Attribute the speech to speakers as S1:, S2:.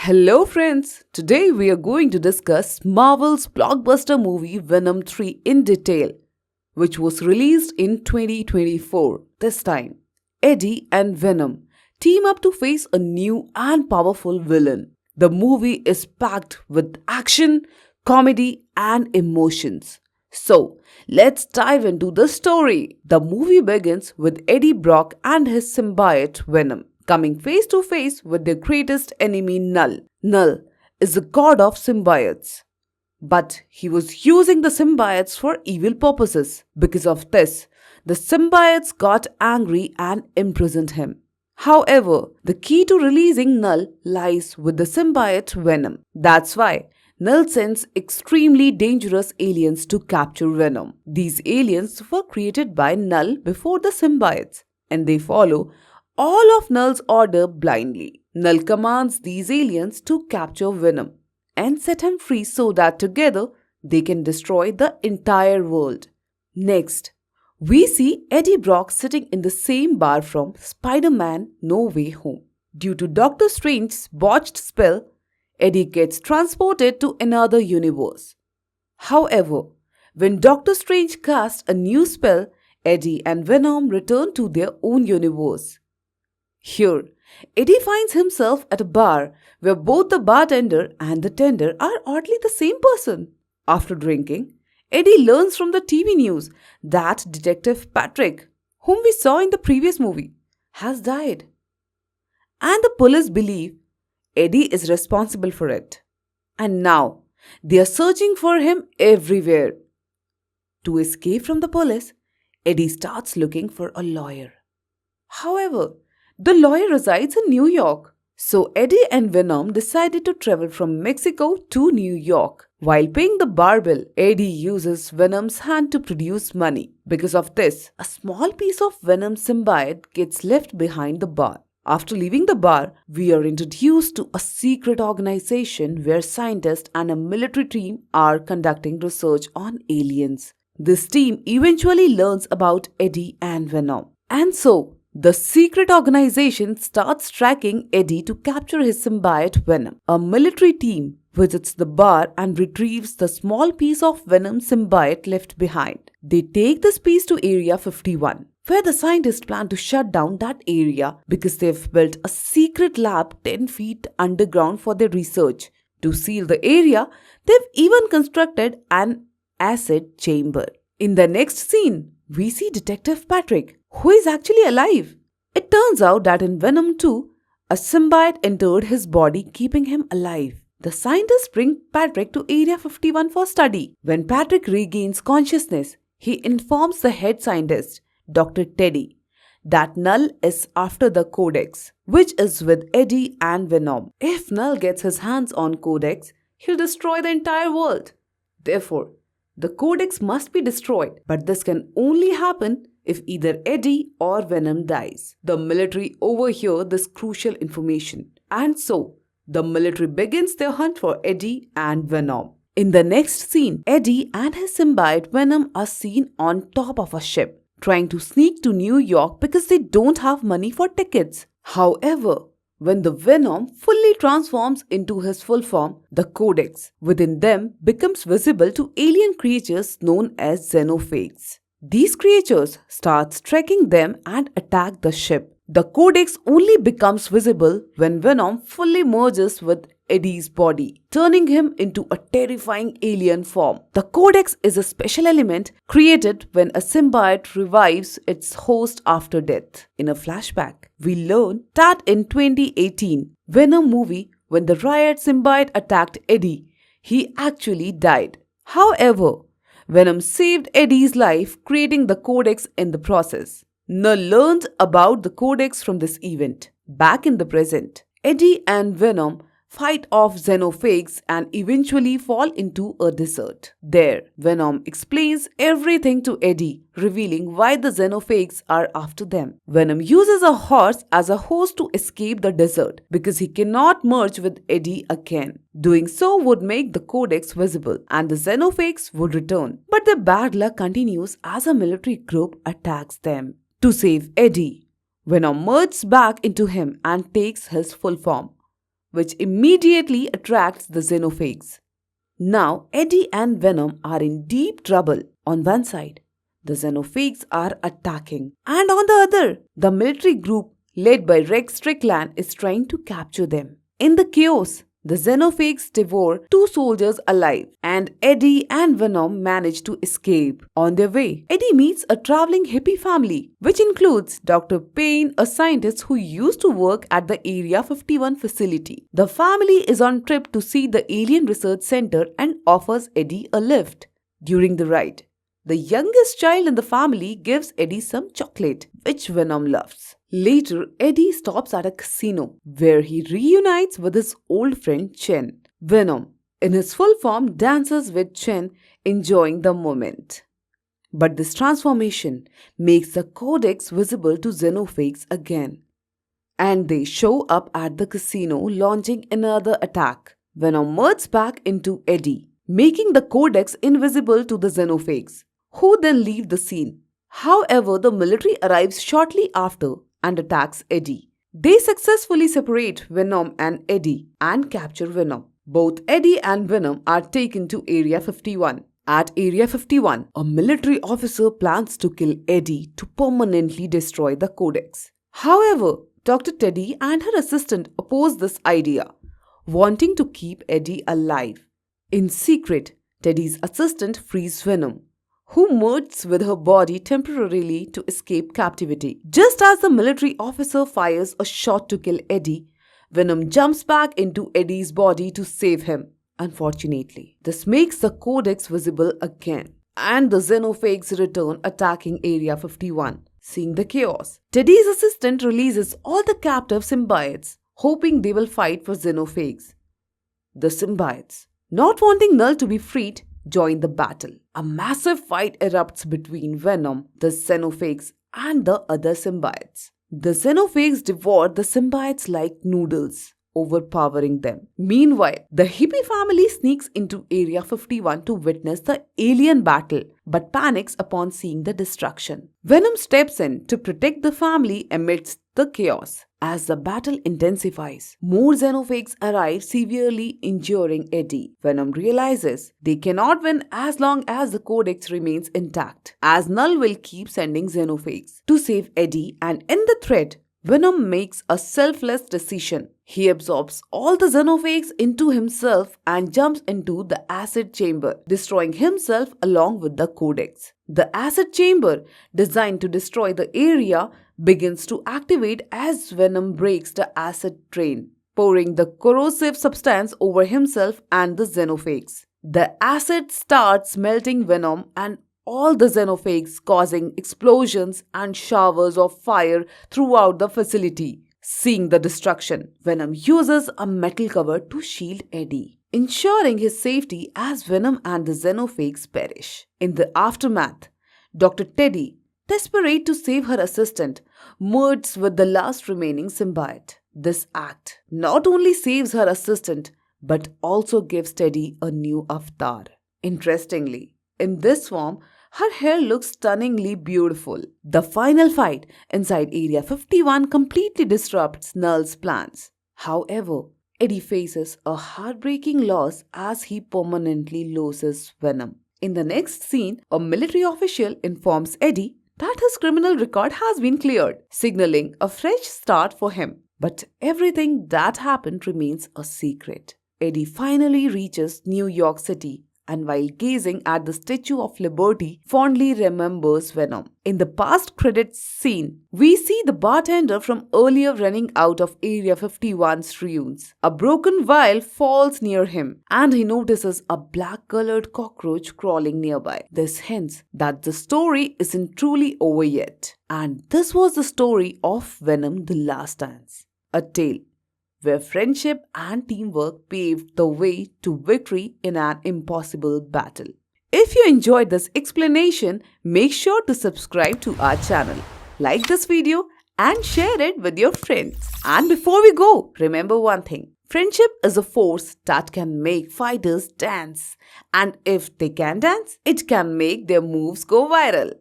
S1: Hello friends, today we are going to discuss Marvel's blockbuster movie Venom 3 in detail, which was released in 2024. This time, Eddie and Venom team up to face a new and powerful villain. The movie is packed with action, comedy and emotions. So, let's dive into the story. The movie begins with Eddie Brock and his symbiote Venom coming face to face with their greatest enemy Null. Null is the god of symbiotes, but he was using the symbiotes for evil purposes. Because of this, the symbiotes got angry and imprisoned him. However, the key to releasing Null lies with the symbiote Venom. That's why Null sends extremely dangerous aliens to capture Venom. These aliens were created by Null before the symbiotes, and they follow all of Null's order blindly. Null commands these aliens to capture Venom and set him free so that together they can destroy the entire world. Next, we see Eddie Brock sitting in the same bar from Spider-Man No Way Home. Due to Doctor Strange's botched spell, Eddie gets transported to another universe. However, when Doctor Strange casts a new spell, Eddie and Venom return to their own universe. Here, Eddie finds himself at a bar where both the bartender and the tender are oddly the same person. After drinking, Eddie learns from the TV news that Detective Patrick, whom we saw in the previous movie, has died. And the police believe Eddie is responsible for it. And now, they are searching for him everywhere. To escape from the police, Eddie starts looking for a lawyer. However, the lawyer resides in New York. So Eddie and Venom decided to travel from Mexico to New York. While paying the bar bill, Eddie uses Venom's hand to produce money. Because of this, a small piece of Venom's symbiote gets left behind the bar. After leaving the bar, we are introduced to a secret organization where scientists and a military team are conducting research on aliens. This team eventually learns about Eddie and Venom. And so, the secret organization starts tracking Eddie to capture his symbiote Venom. A military team visits the bar and retrieves the small piece of Venom's symbiote left behind. They take this piece to Area 51, where the scientists plan to shut down that area because they've built a secret lab 10 feet underground for their research. To seal the area, they've even constructed an acid chamber. In the next scene, we see Detective Patrick, who is actually alive. It turns out that in Venom 2, a symbiote entered his body, keeping him alive. The scientists bring Patrick to Area 51 for study. When Patrick regains consciousness, he informs the head scientist, Dr. Teddy, that Null is after the Codex, which is with Eddie and Venom. If Null gets his hands on Codex, he'll destroy the entire world. Therefore, the Codex must be destroyed, but this can only happen if either Eddie or Venom dies. The military overhear this crucial information, and so the military begins their hunt for Eddie and Venom. In the next scene, Eddie and his symbiote Venom are seen on top of a ship, trying to sneak to New York because they don't have money for tickets. However, when the Venom fully transforms into his full form, the Codex within them becomes visible to alien creatures known as xenophages. These creatures start tracking them and attack the ship. The Codex only becomes visible when Venom fully merges with Eddie's body, turning him into a terrifying alien form. The Codex is a special element created when a symbiote revives its host after death. In a flashback, we learn that in 2018 Venom movie, when the riot symbiote attacked Eddie, he actually died. However, Venom saved Eddie's life, creating the Codex in the process. Null learned about the Codex from this event. Back in the present, Eddie and Venom fight off xenophages and eventually fall into a desert. There, Venom explains everything to Eddie, revealing why the xenophages are after them. Venom uses a horse as a host to escape the desert because he cannot merge with Eddie again. Doing so would make the Codex visible and the xenophages would return. But their bad luck continues as a military group attacks them. To save Eddie, Venom merges back into him and takes his full form. which immediately attracts the xenophages. Now, Eddie and Venom are in deep trouble. On one side, the xenophages are attacking, and on the other, the military group led by Rex Strickland is trying to capture them. In the chaos, the xenophages devour two soldiers alive, and Eddie and Venom manage to escape. On their way, Eddie meets a traveling hippie family, which includes Dr. Payne, a scientist who used to work at the Area 51 facility. The family is on trip to see the Alien Research Center and offers Eddie a lift. During the ride, the youngest child in the family gives Eddie some chocolate, which Venom loves. Later, Eddie stops at a casino where he reunites with his old friend Chen. Venom, in his full form, dances with Chen, enjoying the moment. But this transformation makes the Codex visible to xenophages again, and they show up at the casino, launching another attack. Venom merges back into Eddie, making the Codex invisible to the xenophages, who then leave the scene. However, the military arrives shortly after and attacks Eddie. They successfully separate Venom and Eddie and capture Venom. Both Eddie and Venom are taken to Area 51. At Area 51, a military officer plans to kill Eddie to permanently destroy the Codex. However, Dr. Teddy and her assistant oppose this idea, wanting to keep Eddie alive. In secret, Teddy's assistant frees Venom, who merges with her body temporarily to escape captivity. Just as the military officer fires a shot to kill Eddie, Venom jumps back into Eddie's body to save him. Unfortunately, this makes the Codex visible again, and the xenophages return, attacking Area 51. Seeing the chaos, Teddy's assistant releases all the captive symbiotes, hoping they will fight for xenophages. The symbiotes, not wanting Null to be freed, join the battle. A massive fight erupts between Venom, the xenophages, and the other symbiotes. The xenophages devour the symbiotes like noodles, overpowering them. Meanwhile, the hippie family sneaks into Area 51 to witness the alien battle, but panics upon seeing the destruction. Venom steps in to protect the family amidst the chaos. As the battle intensifies, more xenophages arrive, severely injuring Eddie. Venom realizes they cannot win as long as the Codex remains intact, as Null will keep sending xenophages. To save Eddie and end the threat, Venom makes a selfless decision. He absorbs all the xenophages into himself and jumps into the acid chamber, destroying himself along with the Codex. The acid chamber, designed to destroy the area, begins to activate as Venom breaks the acid drain, pouring the corrosive substance over himself and the xenophages. The acid starts melting Venom and all the xenophages, causing explosions and showers of fire throughout the facility. Seeing the destruction, Venom uses a metal cover to shield Eddie, ensuring his safety as Venom and the xenophages perish. In the aftermath, Dr. Teddy, desperate to save her assistant, merges with the last remaining symbiote. This act not only saves her assistant, but also gives Teddy a new avatar. Interestingly, in this form, her hair looks stunningly beautiful. The final fight inside Area 51 completely disrupts Null's plans. However, Eddie faces a heartbreaking loss as he permanently loses Venom. In the next scene, a military official informs Eddie that his criminal record has been cleared, signaling a fresh start for him. But everything that happened remains a secret. Eddie finally reaches New York City, and while gazing at the Statue of Liberty, fondly remembers Venom. In the past credits scene, we see the bartender from earlier running out of Area 51's ruins. A broken vial falls near him, and he notices a black-colored cockroach crawling nearby. This hints that the story isn't truly over yet. And this was the story of Venom: The Last Dance, a tale where friendship and teamwork paved the way to victory in an impossible battle. If you enjoyed this explanation, make sure to subscribe to our channel, like this video and share it with your friends. And before we go, remember one thing: friendship is a force that can make fighters dance, and if they can dance, it can make their moves go viral.